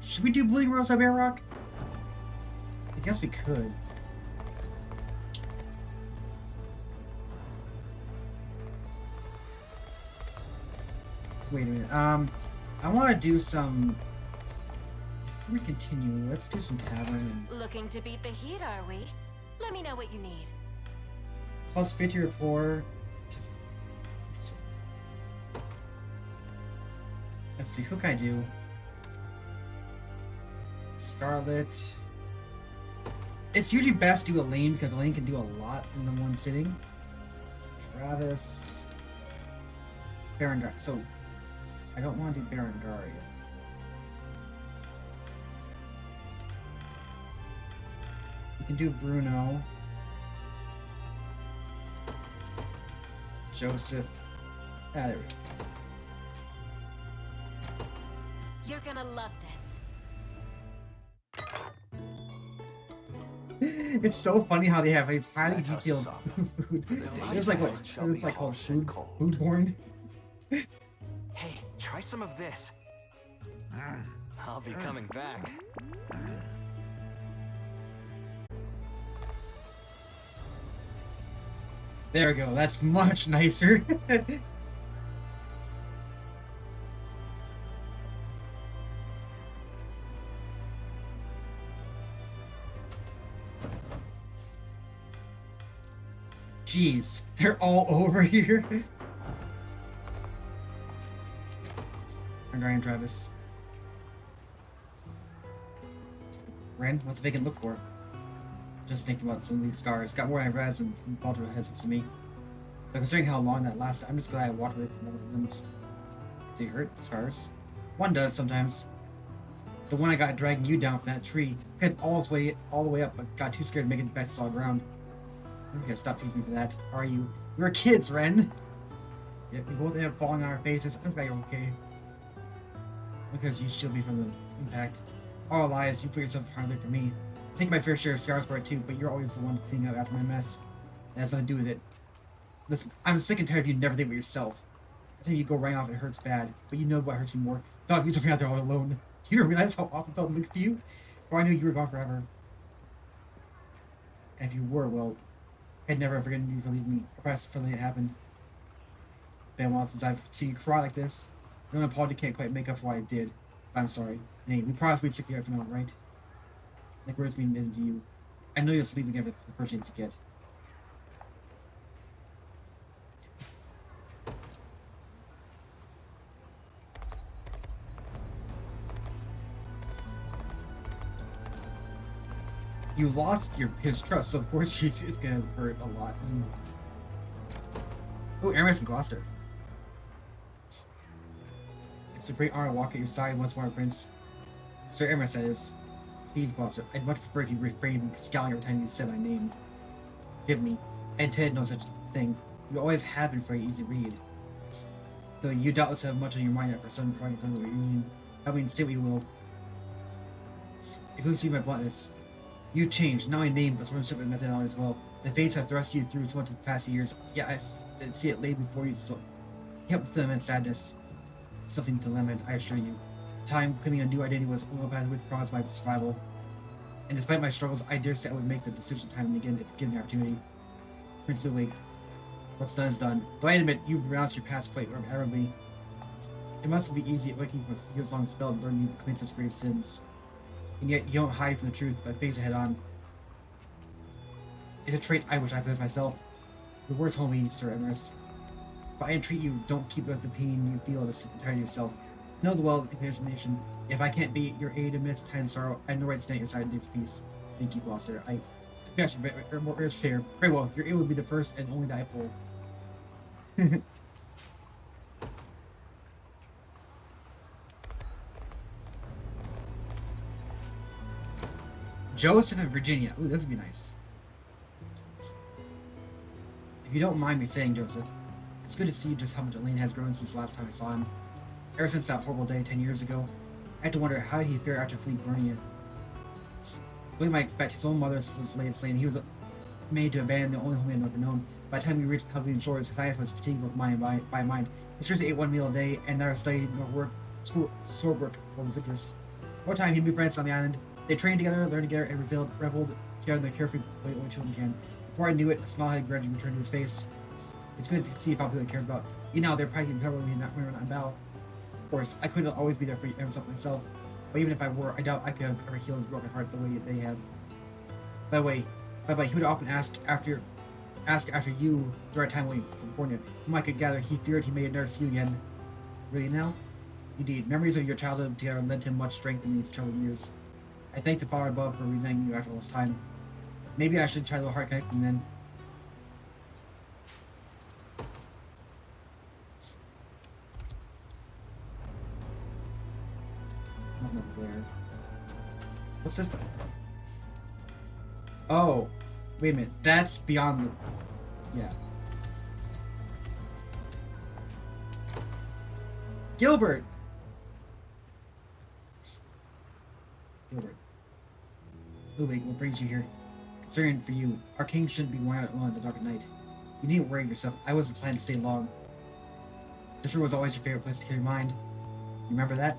Should we do Bleeding Rose by Bear Rock? I guess we could. Wait a minute. I want to do some. Before we continue, let's do some tavern. Looking to beat the heat, are we? Let me know what you need. Plus 50 rapport. Let's see, who can I do? Scarlet. It's usually best to do Elaine because Elaine can do a lot in the one sitting. Travis. Berengar. So, I don't want to do Berengaria. We can do Bruno. Joseph. There we go. You're gonna love this. It's so funny how they have it's highly detailed food. It's like what? It's like called food porn. Hey, try some of this. I'll be coming back. There we go. That's much nicer. Jeez, they're all over here. Hungarian Travis. Ren, what's vacant look for? Just thinking about some of these scars. Got more than I realized and Baldur heads to me. But considering how long that lasted, I'm just glad I walked away from one of them. Do you hurt? Scars? One does sometimes. The one I got dragging you down from that tree. Climbed all the way up, but got too scared to make it back to solid ground. You gotta stop teasing me for that. Are you? We're kids, Ren! Yep, we both have falling on our faces. I'm glad you're okay. Because you shield me from the impact. All lies, you put yourself hardly for me. Take my fair share of scars for it too, but you're always the one cleaning up after my mess. That has nothing to do with it. Listen, I'm sick and tired of you never think about yourself. Every time you go right off, it hurts bad. But you know what hurts you more. The thought of you suffering out there all alone. Do you realize how awful it felt to look for you? For I knew you were gone forever. And if you were, well, I'd never have forgiven you for leaving me. Or perhaps for letting it happen. Been a while since I've seen you cry like this. No apology can't quite make up for what I did. But I'm sorry. Nate, we promised we'd stick together from now on, right? Like words being admitted to you. I know you'll sleep together for the first chance to get. You lost his trust, so of course it's gonna hurt a lot. Oh, Aramis and Gloucester. It's a great honor to walk at your side once more, Prince. Sir Aramis says, please, Gloucester, I'd much prefer if you refrained from scowling every time you said my name. Forgive me. I intended no such thing. You always have been very easy to read. Though you doubtless have much on your mind after sudden progress on the reunion. I mean, say what you will. If you see my bluntness, you changed, not only name, but swordsmanship and methodology as well. The fates have thrust you through so much in the past few years. Yeah, I see it laid before you, so you can't feel immense sadness. It's something to lament, I assure you. Time claiming a new identity was only a path which promised my survival. And despite my struggles, I dare say I would make the decision time and again if given the opportunity. Prince of the Wake, what's done is done. Though I admit you've renounced your past quite irreparably. It mustn't be easy waking from a years-long spell and learning you to commit such grave sins. And yet you don't hide from the truth, but face it head on. It's a trait I wish I possessed myself. Your words hold me, Sir Emrys. But I entreat you, don't keep up the pain you feel to entirety yourself. Know the well inclination. If I can't be your aid amidst time and sorrow, I have no right to stand at your side in days of peace. Thank you, Gloucester. Yes, more fair. Very well. Your aid will be the first and only that I pull. Joseph and Virginia. Ooh, this would be nice. If you don't mind me saying, Joseph, it's good to see just how much Elaine has grown since the last time I saw him. Ever since that horrible day 10 years ago, I had to wonder how he'd fare after fleeing Cornia. William might expect his own mother was laid slain. He was made to abandon the only home he had ever known. By the time we reached Pavilion Shores, his eyes was fatigued both mind and by mind. He seriously ate one meal a day and neither studied nor worked. Sword work was his interest. One time he'd be friends on the island. They trained together, learned together, and reveled together in the carefree way only children can. Before I knew it, a smile had gradually returned to his face. It's good to see if I'm really cared about. You know, they're practically covering me not wearing on battle. Of course, I couldn't always be there for everyone myself, but even if I were, I doubt I could have ever healed his broken heart the way they have. By the way, he would often ask after you the right time waiting from Cornia. From what I could gather, he feared he may never see you again. Really now? Indeed, memories of your childhood together lent him much strength in these troubled years. I thank the Father above for reuniting you after all this time. Maybe I should try a little heart connecting then. Nothing over there. What's this button? Oh, wait a minute. That's beyond the... Yeah. Gilbert! Ludwig, what brings you here? Concerned for you. Our king shouldn't be worn out alone in the dark at night. You needn't worry yourself. I wasn't planning to stay long. This room was always your favorite place to clear your mind. You remember that?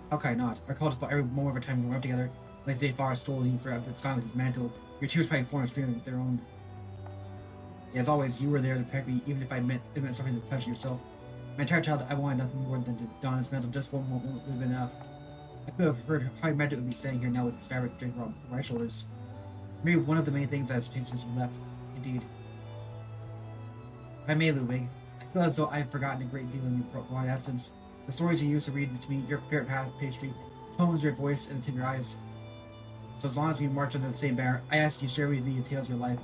How could I not? I recall just about every moment of our time we were up together. Like the day Farah stole you for ensconced with his mantle. Your tears probably formed a stream of their own. Yeah, as always, you were there to protect me, even if it meant something to pleasure yourself. My entire childhood, I wanted nothing more than to don his mantle. Just one moment would have been enough. I could have heard how he meant it would be standing here now with his fabric draped around my shoulders. Maybe one of the main things that has changed since you left. Indeed. If I may, Ludwig, I feel as though I've forgotten a great deal in your prolonged absence. The stories you used to read to me, your favorite pastry, the tones of your voice, and the tint of your eyes. So as long as we march under the same banner, I ask you to share with me the tales of your life.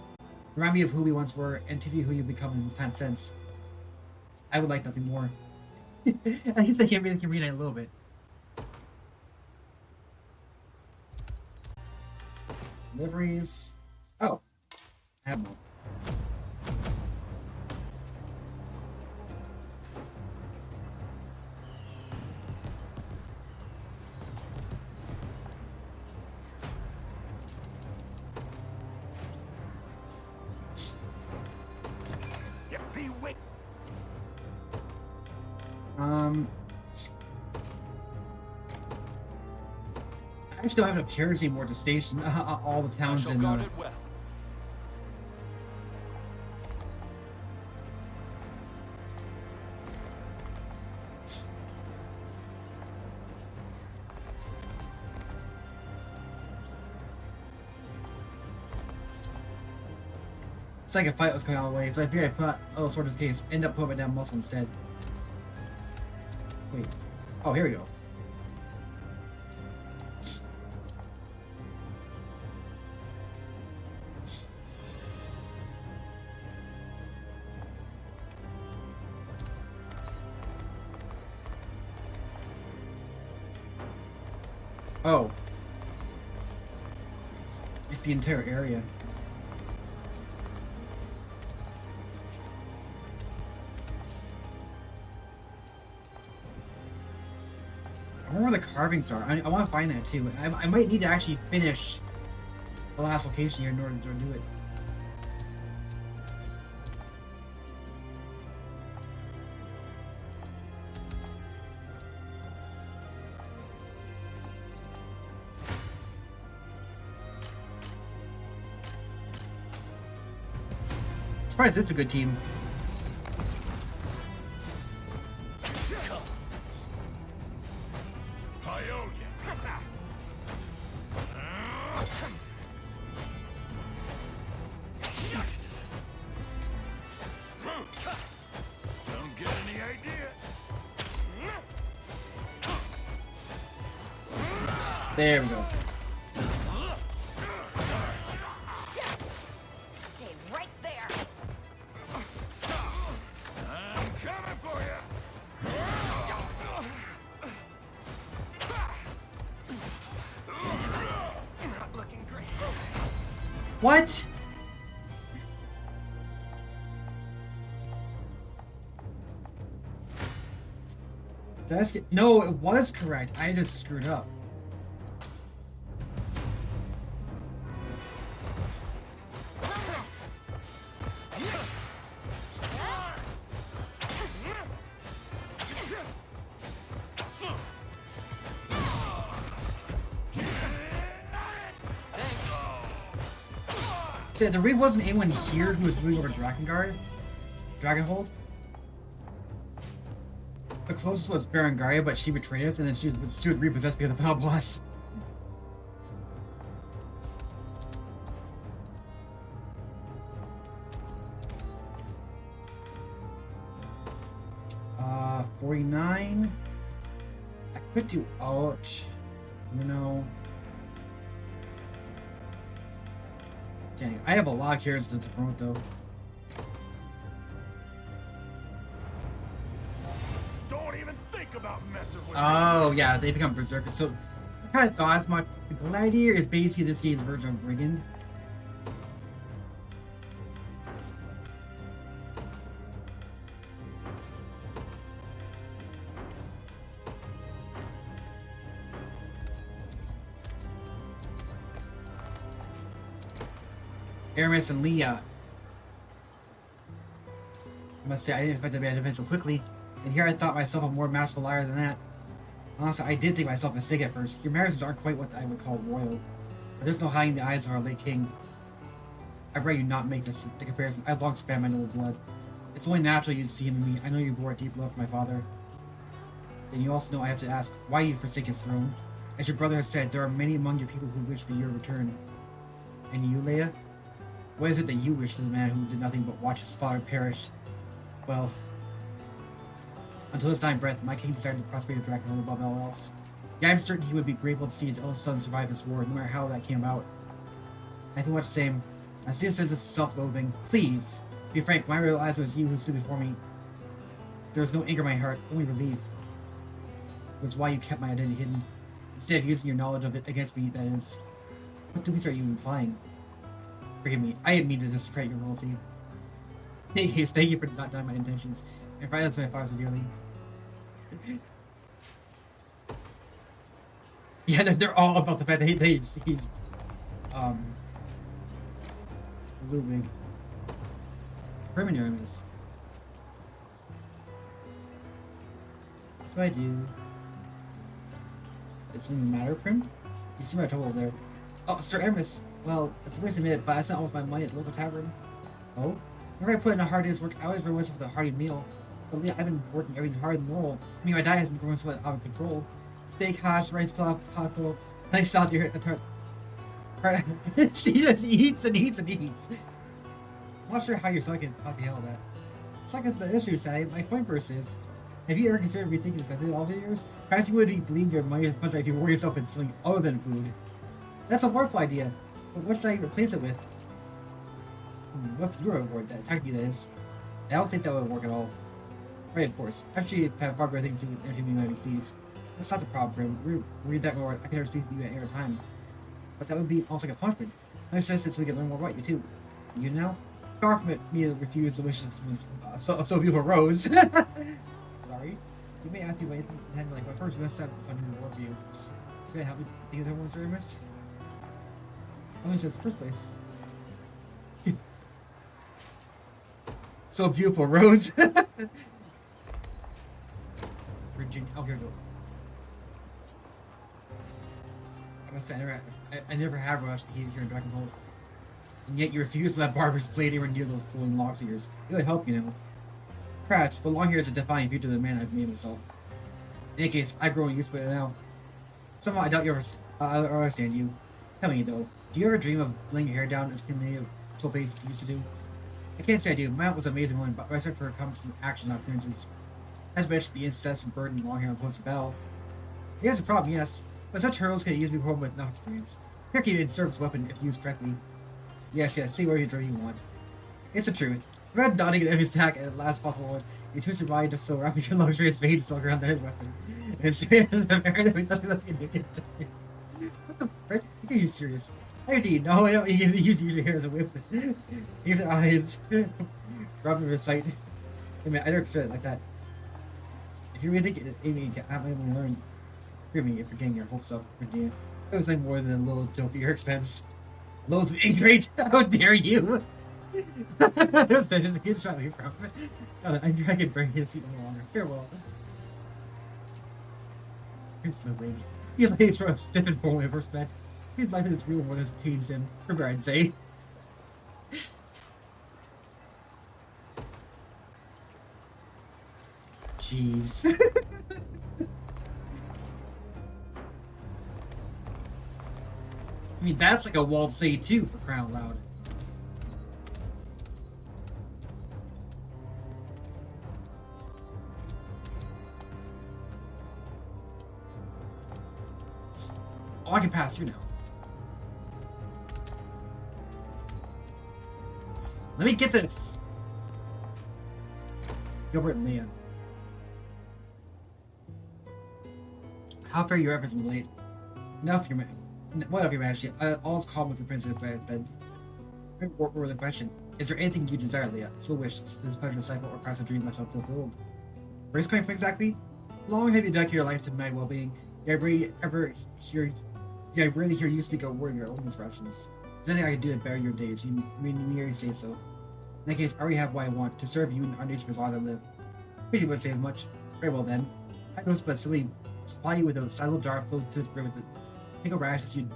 Remind me of who we once were, and to me who you've become in time since. I would like nothing more. At least I can read it a little bit. Deliveries. Oh, I have more. I still have enough chairs anymore to station all the towns in. Well. It's like a fight was coming all the way, so I figured I'd put out a little sword in this case, end up putting my damn muscle instead. Wait. Oh, here we go. Oh. It's the entire area. I wonder where the carvings are. I want to find that too. I might need to actually finish the last location here in order to do it. Surprised it's a good team. There we go. Stay right there. I'm coming for you. Not looking great. What? Did I skip? No, it was correct. I just screwed up. So there really wasn't anyone here who was ruling over Drakenhold. The closest was Berengaria, but she betrayed us, and then she was repossessed by the Power Boss. 49. I could do ouch. You know. Dang, I have a lot of characters to promote though. Don't even think about messing with Oh yeah, they become berserkers. So I kind of thought as much. The Gladiator is basically this game's version of Brigand. Aramis and Leah. I must say, I didn't expect to be at event so quickly, and here I thought myself a more masterful liar than that. Honestly, I did think myself a mistake at first. Your marriages aren't quite what I would call royal, but there's no hiding the eyes of our late king. I pray you not make the comparison. I've long spared my noble blood. It's only natural you'd see him in me. I know you bore a deep love for my father. Then you also know I have to ask, why do you forsake his throne? As your brother has said, there are many among your people who wish for your return. And you, Leia? What is it that you wish for the man who did nothing but watch his father perish? Well, until his dying breath, my king desired the prosperity of Drakenhold above all else. Yeah, I'm certain he would be grateful to see his eldest son survive this war, no matter how that came about. I feel much the same. I see a sense of self-loathing. Please, be frank, when I realized it was you who stood before me, there was no anger in my heart, only relief. It was why you kept my identity hidden. Instead of using your knowledge of it against me, that is. What doings are you implying? Forgive me, I didn't mean to discredit your loyalty. Yes, thank you for not knowing my intentions, and for I love my father so dearly. Yeah, they're all about the fact that he's Ludwig. Preliminary miss. What do I do? Does something matter, Prim? You see my total over there. Oh, Sir Aramis. Well, it's weird to admit, but I spent all of my money at the local tavern. Oh? Whenever I put in a hard day's work, I always reward myself with a hearty meal. But lately, I've been working every harder than normal. I mean, my diet has been growing somewhat out of control. Steak, hash, rice, falafel, nice salad, deer, she just eats and eats and eats. I'm not sure how your stomach can possibly handle that. It's not because of the issue, Sally. My point first is, have you ever considered rethinking this idea all your years? Perhaps you would be bleeding your money as much if you worry yourself in something other than food. That's a wonderful idea. But what should I replace it with? What if you were a reward that? Technically, that is. I don't think that would work at all. Right, of course. Actually, have far better things to do with entertaining me, please. That's not the problem for him. Read that more. I can never speak to you at any other time. But that would be almost like a punishment. I said so we can learn more about you, too. Do you know? Far from it, me to refuse the wishes of so beautiful Rose. Sorry. You may ask me about anything like, but first, we must have a fun reward for you. You can help me think of everyone's Aramis? Only just the first place. So beautiful, Rose. Virginia. Oh, here we go. I must say, I never have rushed the heat here in Drakenhold. And yet you refuse to let Barber's blade anywhere near those flowing locks of yours. It would help, you know. Perhaps, but long hair is a defining future to the man I've made myself. In any case, I've grown used to it now. Somehow I doubt you understand you. Tell me, though, do you ever dream of laying your hair down as cleanly as Soulface used to do? I can't say I do. My aunt was an amazing woman, but my respect for her comes from action, not appearances. As mentioned, the incessant burden long hair on post bell. It is a problem, yes, but such hurdles can easily be performed with enough experience. Hair can even serve as a weapon if used correctly. Yes, say whatever you want. It's the truth. Red dotting an enemy's attack at the last possible moment, you twist your body just so wrapping your luxurious vein to silk around the head weapon. And straight into the very nothing left you can do. What the frick? Are you serious? Indeed, no, I don't use your hair as a whip. Even the eyes. Robbing your sight. I mean, I don't consider it like that. If you really think Amy can have Emily learn, forgive me if you're getting your hopes up, Virginia. So it's like more than a little joke at your expense. Loads of ingrate. How dare you? There's a good shot away from it. I'm dragging bring his seat no longer. Farewell. Here's the lady. He's like from a stiff and formal respect. His life in this real world has changed him. Forever, I'd say. Jeez. I mean, that's like a walled city too, for crying out loud. Oh, I can pass through now. Let me get this! Gilbert and Leah. How fair your efforts in late. Enough, what if you managed it? All's calm with the prince of bed. What were the question? Is there anything you desire, Leah? Still wish this pleasure cycle or perhaps a dream left unfulfilled? Where's going from exactly? Long have you dedicated your life to my well-being. I rarely hear you speak a word of your own expressions. There's nothing I can do to bear your days. You merely say so. In that case, I already have what I want, to serve you and our nature for as long as I live. Maybe you would say as much. Very well then. I don't but simply supply you with a silent jar filled to its brim with the pickle rashes you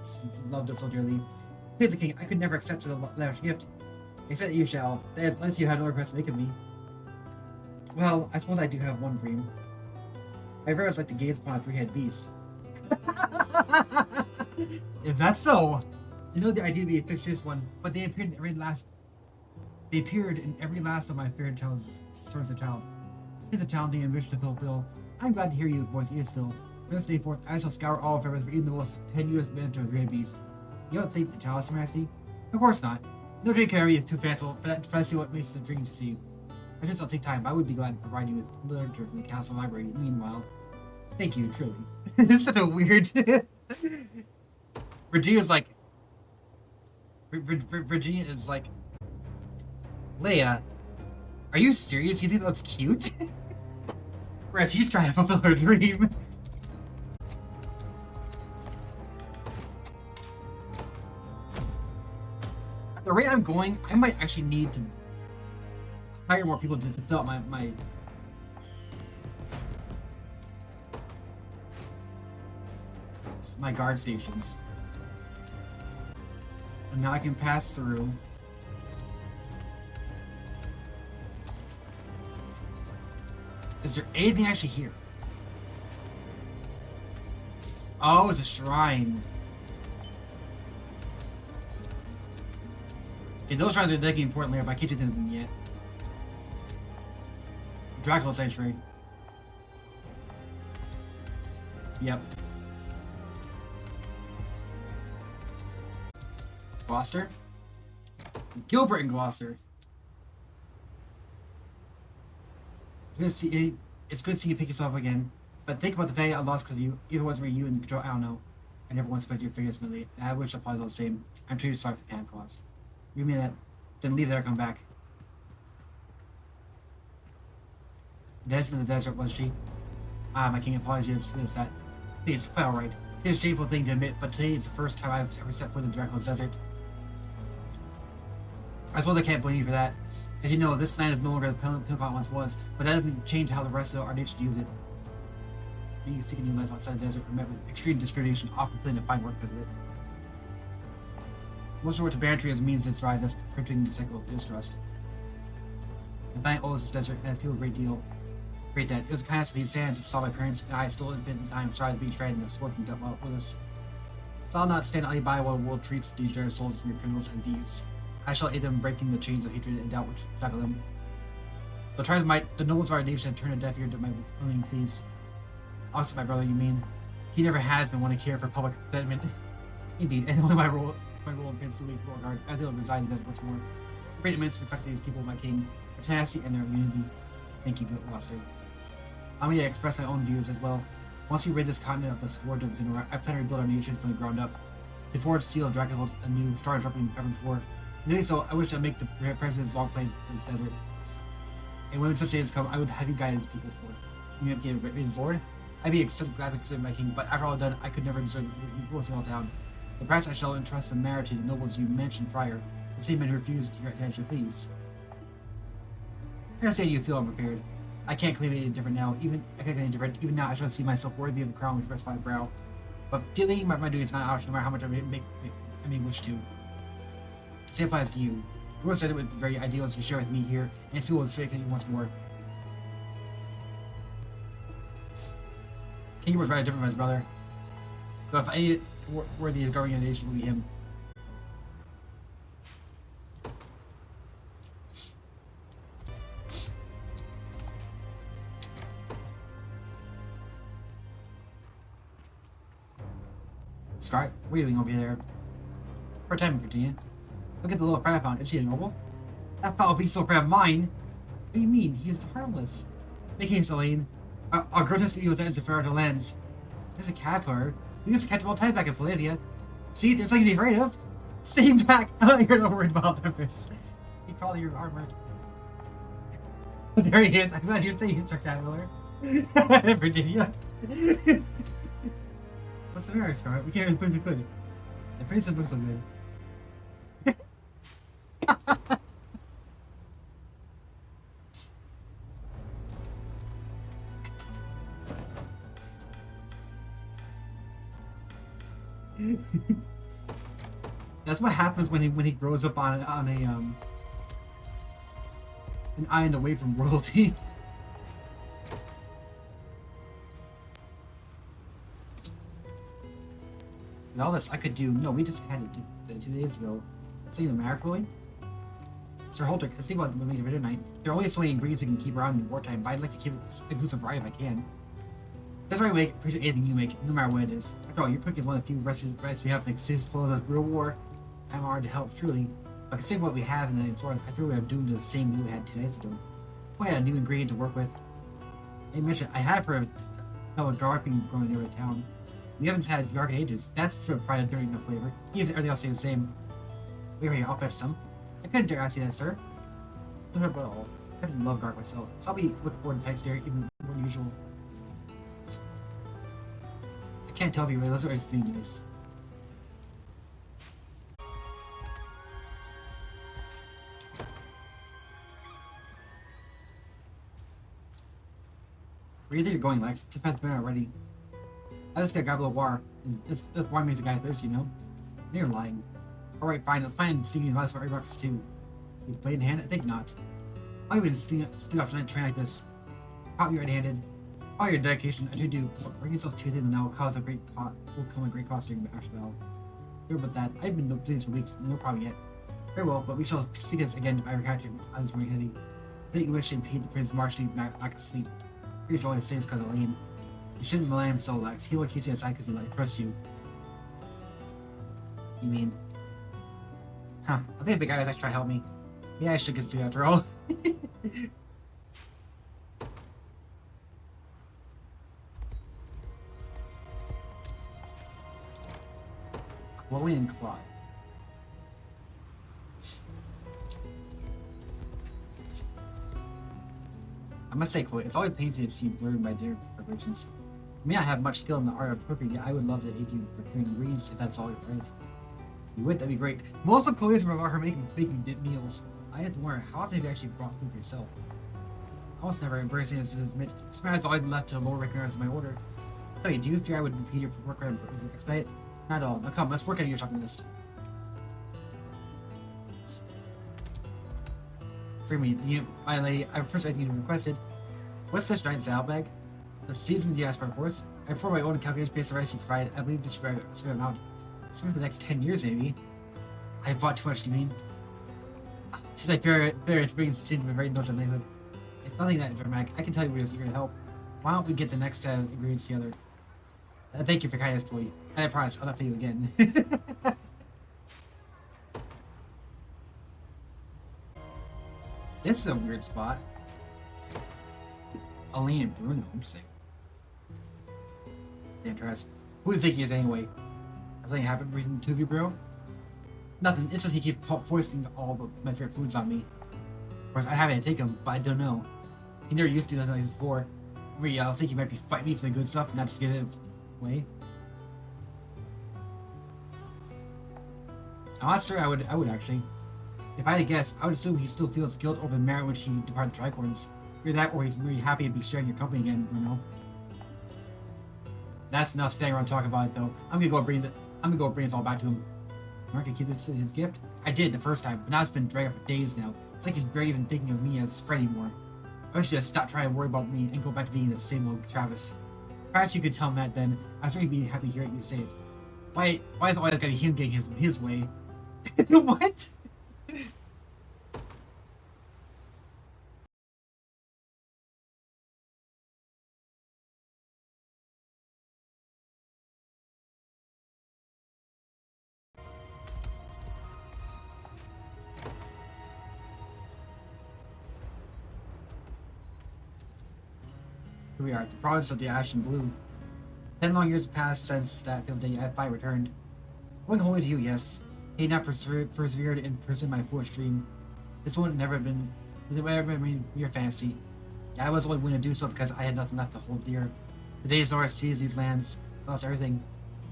loved so dearly. Please the king, I could never accept such a lavish gift. Accept you shall. That unless you have no request to make of me. Well, I suppose I do have one dream. I very much like to gaze upon a three-headed beast. If that's so, I know the idea to be a fictitious one, but they appeared in every last of my fairy tales stories of child. It's a challenging ambition to fulfill. I'm glad to hear you voice it still. From this day forth, I shall scour all of for even the most tenuous mentor of the great beast. You don't think the challenge, Your Majesty? Of course not. No dream carry is too fanciful, but I see what makes the dream to see. I should still take time, but I would be glad to provide you with literature from the council library. Meanwhile, thank you, truly. It's such a weird. Virginia's like. Virginia is like. Leia, are you serious? You think that looks cute? Whereas he's trying to fulfill her dream. At the rate I'm going, I might actually need to hire more people to fill out my guard stations. And now I can pass through. Is there anything actually here? Oh, it's a shrine. Okay, those shrines are definitely important later, but I can't do them yet. Dracula Sanctuary. Yep. Gloucester? Gilbert and Gloucester. It's good seeing you pick yourself up again, but think about the fact I lost because of you. Even if it wasn't you in control, I don't know. I never once expected your figure smoothly, and I wish I probably was the same. I'm truly sorry for the time caused. You mean that? Then leave there, come back. Dead in the desert, was she? Ah, my king, apologies for this, that. It's quite alright. It's a shameful thing to admit, but today is the first time I've ever set foot in the Drakenhold's desert. I suppose I can't blame you for that. As you know, this land is no longer the pinnacle it once was, but that doesn't change how the rest of our nation use it. When you seek a new life outside the desert, are met with extreme discrimination, often putting to find work because of it. Most of what to banditry as means to thrive, thus perpetuating the cycle of distrust. I find all this desert, and I feel a great debt. It was kindness of these sands which saw my parents and I still infinite time strive being trained and scorching death while with us. So I'll not stand idly by while the world treats these generous souls as mere criminals and thieves. I shall aid them in breaking the chains of hatred and doubt which shackle them. The tribes might, the nobles of our nation have turned a deaf ear to my running pleas. Also, my brother, you mean? He never has been one to care for public sentiment. Indeed, and only my role against the weak royal guard, as they will reside in the desert once more. Great immense respect to these people, my king, for tenacity and their immunity. Thank you, good Gloucester. I'm going to express my own views as well. Once we rid this continent of the scourge of Zenoira, I plan to rebuild our nation from the ground up. To forge the seal of Drakenhold a new, stronger weapon than ever before. In doing so, I wish to make the president's long play for this desert. And when such days come, I would have you guide these people forth. You might be a great lord? I'd be glad to consider my king, but after all done, I could never desert the single town. The price I shall entrust the matter to the nobles you mentioned prior, the same men who refused to grant your pleas. I understand you feel unprepared. I can't claim anything different now. Even now, I shall see myself worthy of the crown which rests my brow. But feeling my doing is not an option, no matter how much I may wish to. Same applies to you. Bruno says it with very ideals you share with me here, and fuel with faking once more. King was very different from his brother. But if any worthy of governing a nation will be him. Scott, what are you doing over there? For time, Virginia. Look at the little friend I found. Is she noble? That foul beast so proud of mine. What do you mean? He is harmless. Making Celine. I'll grotesquely with the ferret lens. There's a caterpillar. We used to catch him all the time back in Bolivia. See, there's something to be afraid of. Stay back. I don't hear no word about Tempest. He called your armor. There he is. I'm glad you're saying he's a caterpillar. Virginia. What's the matter, Scarlet? We can't even put it good. The princess looks so good. That's what happens when he grows up on an island away from royalty. And all this I could do. No, we just had it 2 days ago. See the Maracloid? Sir Holdrick, let's see what we make video tonight. There are only so many ingredients we can keep around in wartime, but I'd like to keep it exclusive variety if I can. That's why I make appreciate anything you make, no matter what it is. After all, your cooking is one of the few recipes we have that exists for the real war. I'm honored to help, truly. But considering what we have in the sword, I feel we are doomed to the same we had 2 days ago. We had a new ingredient to work with. I mentioned I have heard of garlic being grown near the town. We haven't had garlic in ages. That's for fried during the flavor. Even if everything else stays the same. Wait here, I'll fetch some. I couldn't dare ask you that, sir. Not at all. I happen to love garlic myself, so I'll be looking forward to tonight's dinner even more than usual. I can't tell if you really listen or it's being nice. Where do you think you're going, Lex? Just past the minute already. I just gotta grab a little water. That's why makes a guy thirsty, you know? You're lying. Alright, fine. Let's find Stevie and Vice for Rockets too. With blade in hand? I think not. I'll even stick off tonight train like this. Caught me red-handed. All your dedication, I do do. Bring yourself to them now will cause a great will come a great cost during the Ash Battle. Hear about that. I've been doing this for weeks, no problem yet. Very well, but we shall speak this again if I ever catch you. I was very heavy. I didn't wish to impede the prince marching back to sleep. Pretty sure all I say is because of Lane. You shouldn't rely on him so, Lex. He will keep you aside because he trusts you. You mean? Huh. I think the big guy was actually trying to help me. Yeah, I should consider after all. Chloe and Clyde. I must say, Chloe, it's always painful to see you blurred by dinner preparations. I may not have much skill in the art of cooking, yet I would love to aid you procuring ingredients if that's all you're right. You would, that'd be great. Most of Chloe's about her making meals. I have to wonder, how often have you actually brought food for yourself? I was never embracing this as admit. This matter is always left to lower recognize my order. Tell me, do you fear I would repeat your work and expedite? Not at all. Now come, let's work on your shopping list. For me, my lady, I first I think you requested. What's this giant saddlebag? The seasons you asked for, of course. I perform my own calculation based on the rice you provide. I believe this should be a certain amount. It's for the next 10 years, maybe. I bought too much, do you mean? Since I fear it brings into a very notion neighborhood. It's nothing that dramatic. I can tell you where you're going to help. Why don't we get the next set of ingredients together? Thank you for kindness, Chloe. I promise I'll not fail you again. This is a weird spot. Aline and Bruno, interesting. Damn, Travis. Who do you think he is anyway? Has anything happened reading 2 of you, bro? Nothing. It's just he keeps foisting all of my favorite foods on me. Of course, I haven't to take him, but I don't know. He never used to do nothing like this before. Maybe I think he might be fighting me for the good stuff and not just get it away. I'm not sure I would actually. If I had to guess, I would assume he still feels guilt over the manner in which he departed Tricorns. Either that or he's really happy to be sharing your company again, Bruno. That's enough staying around talking about it though. I'm gonna go bring this all back to him. Mark, keep this his gift? I did the first time, but now it's been dragging for days now. It's like he's barely even thinking of me as his friend anymore. I wish you just stop trying to worry about me and go back to being the same old Travis. Perhaps you could tell him that then. I'm sure he'd be happy to hear you say it. Why is it always gotta be him getting his way? What? Here we are, the province of the Ash and Blue. 10 long years passed since that day I returned. One holy to you, yes. He not persevered in pursuing my foolish dream. This wouldn't never have been mere fantasy. Yeah, I was only willing to do so because I had nothing left to hold dear. The day Zenoira seized these lands, lost everything.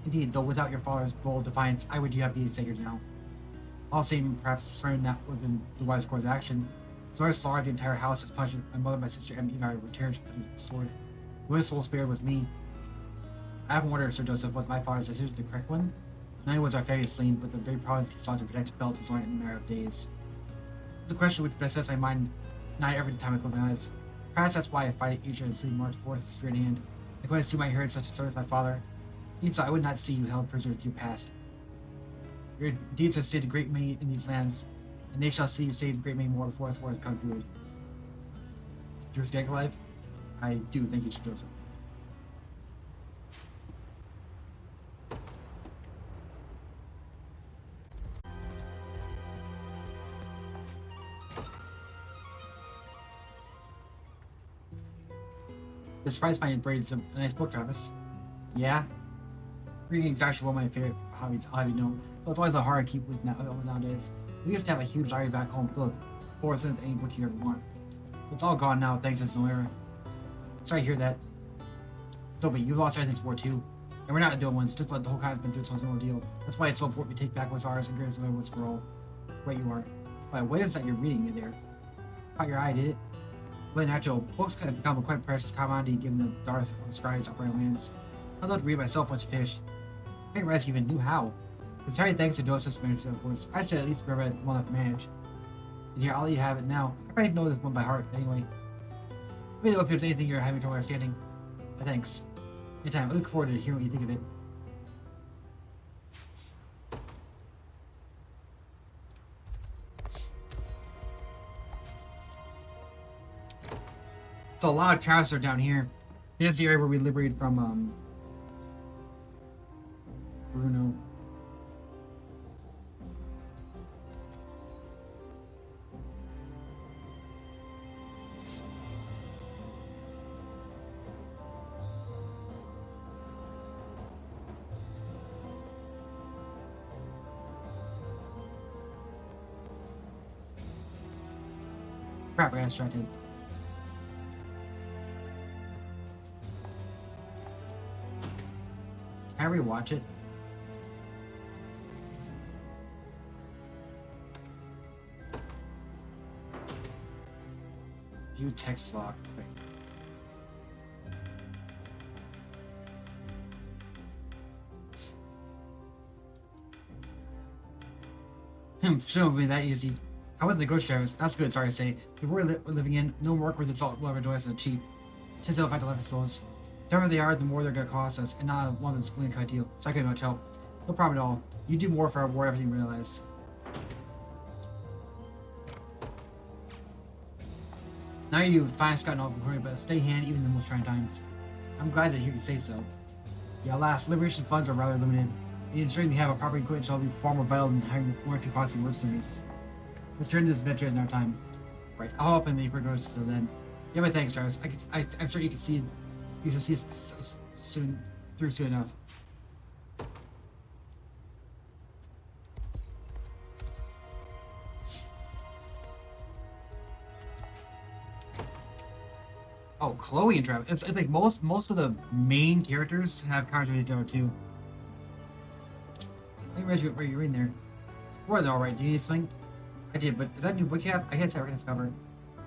Indeed, though without your father's bold defiance, I would not be sacred now. All the same, perhaps surrendering that would have been the wise course of action. Zenoira slaughtered the entire house as punishment. My mother, my sister, and I returned to the sword. The only soul spared was me. I often wondered, Sir Joseph, was my father's decision the correct one? Not only was our family slain, but the very province he sought to protect fell to Zenoira in a matter of days. It's a question which besets my mind nigh every time I close my eyes. Perhaps that's why I fight it each and sleep march forth, spear in hand. Like when I assume I heard such a story as my father. Even so, I would not see you held prisoner with your past. Your deeds have saved a great many in these lands, and they shall see you save a great many more before this war is concluded. Do you stay alive? I do, thank you, Sir Joseph. The surprise finding braids a nice book, Travis. Yeah? Reading is actually one of my favorite hobbies, I'll have you know, but it's always a hard to keep with nowadays. We used to have a huge library back home filled with 4 cents any book you ever want. It's all gone now, thanks to Zenoira. Sorry to hear that. Don't be, you've lost everything to war too. And we're not the only ones, just what the whole continent's been through, so it's no deal. That's why it's so important we take back what's ours and give Zenoira what's for all. Right you are. Why, what is that you're reading me there? Caught your eye, did it? But natural, books have become a quite precious commodity given the dearth of scribes up our lands. I'd love to read myself once finished. I didn't realize you even knew how. It's entirely thanks to Joseph's management, of course. I should at least remember it well enough to manage. And here, I'll let you have it now. I probably know this one by heart, anyway. Let me know if there's anything you're having trouble understanding. Thanks. Anytime, I look forward to hearing what you think of it. So a lot of Travis are down here. This is the area where we liberated from Bruno. Crap, I got distracted. Can I rewatch it? View text log. Wait. Shouldn't be that easy. How about the ghost drivers? That's good, sorry to say. The world we're living in, no work with its all will ever join us on cheap. Just a fact of life, I suppose. The tougher they are, the more they're gonna cost us, and not one of them schooling cut deal. So I couldn't much help. No problem at all. You do more for our war everything you realize. Now you've finally gotten off from Cornia, but stay handy even in the most trying times. I'm glad to hear you say so. Yeah, alas, liberation funds are rather limited. And ensuring we have a proper equipment shall be far more vital than hiring one or two costly mercenaries. Let's turn to this adventure in our time. Right, I'll open the progress till then. Yeah, but thanks, Travis. I'm sure you can see. You shall see it soon enough. Oh, Chloe and Travis. It's like most of the main characters have conversations with each other too. I didn't realize what you're reading there. More than alright. Do you need something? I did, but is that a new book you have? I can't say I rediscovered.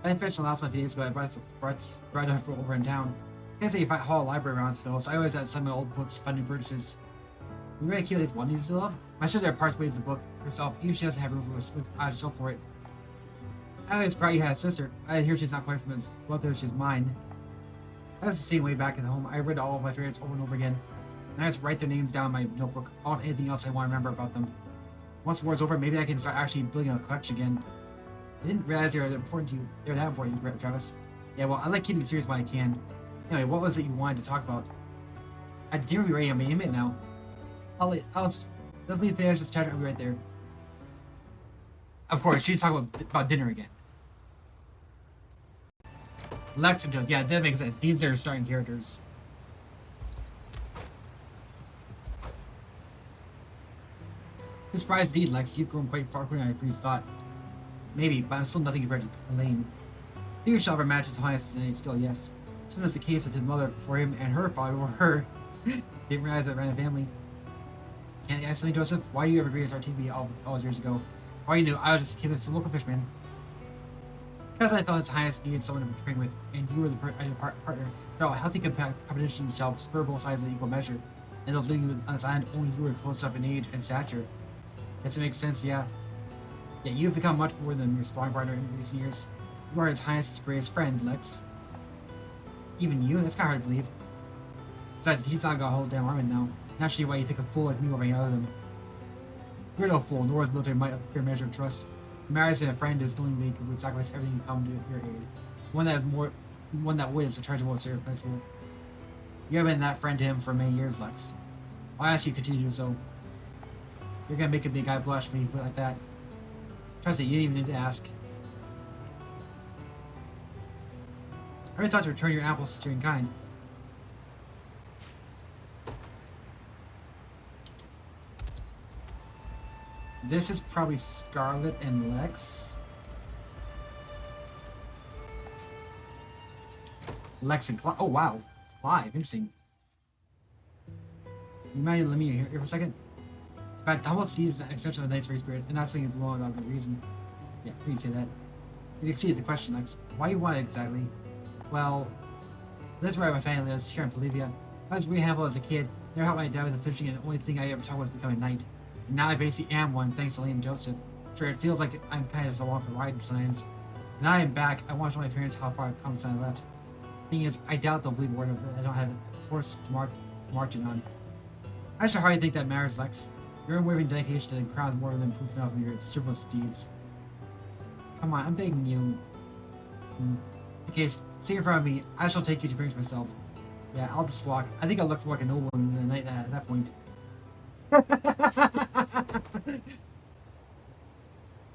I didn't finish the last one a few days ago. I brought it over in town. I can't say you find a whole library around still, so I always had some of my old books, fun new purchases. You really kill this one you still love? My sister parts ways the book herself, even she doesn't have room for herself for it. I was proud you had a sister. I hear she's not quite from as wealthy as she's mine. That's the same way back at home. I read all of my favorites over and over again. And I just write their names down in my notebook, all of anything else I want to remember about them. Once the war's over, maybe I can start actually building a collection again. I didn't realize they were that important to you, Travis. Yeah, well, I like keeping it serious when I can. Anyway, what was it you wanted to talk about? I didn't be ready on my email now. Let's me finish this chapter. I'll be right there. Of course, she's talking about dinner again. Lex and Joe, yeah, that makes sense. These are starting characters. Surprised indeed, Lex. You've grown quite far quicker than I previously thought. Maybe, but I'm still nothing compared to Elaine. Figure shall ever match his highness and skill, yes. So was the case with his mother before him and her father before her. Didn't realize what ran the family. Can't I ask something, Joseph? Why do you ever agree to our TV all those years ago? All you knew, I was just a kid with some local fisherman. Because I felt his highness needed someone to train with, and you were the ideal partner. No, a healthy competition shall spur both sides in equal measure, and those living on this island only you were close up in age and stature. Guess it makes sense, yeah. Yeah, you've become much more than your sparring partner in recent years. You are his highness's greatest friend, Lex. Even you? That's kind of hard to believe. Besides, he's not got a whole damn army now. Naturally, why you take a fool like me over any other of them. You're no fool, nor is military might a fair measure of trust. What matters in a friend is knowing they would sacrifice everything to come to your aid. One that would is a treasurable irreplaceable. You have been that friend to him for many years, Lex. I'll ask you to continue to do so. You're gonna make a big guy blush when you put it like that. Trust it, you didn't even need to ask. I already thought to return your apples to your kind. This is probably Scarlet and Lex. Lex and Clive. Oh wow, Clive. Interesting. You mind letting me here for a second? In fact, Humble Steed is an extension of the Knight's Free Spirit, and that's something that's long without good reason. Yeah, we can say that. You exceeded the question, Lex. Why you want it exactly? Well, this is where my family lives, here in Bolivia. I was really handful as a kid. Never helped my dad with the fishing, and the only thing I ever taught was becoming a knight. And now I basically am one, thanks to Elaine and Joseph. Sure, it feels like I'm kind of along for the ride in science. Now I am back, I want to show my parents how far I've come since I left. Thing is, I doubt they'll believe a word of it. I don't have a horse to march it on. I should hardly think that matters, Lex. Your unwavering dedication to the crown is more than proof enough of your chivalrous deeds. Come on, I'm begging you. In the case, sitting in front of me, I shall take you to parents myself. Yeah, I'll just walk. I think I'll look more like a nobleman than a knight at that point.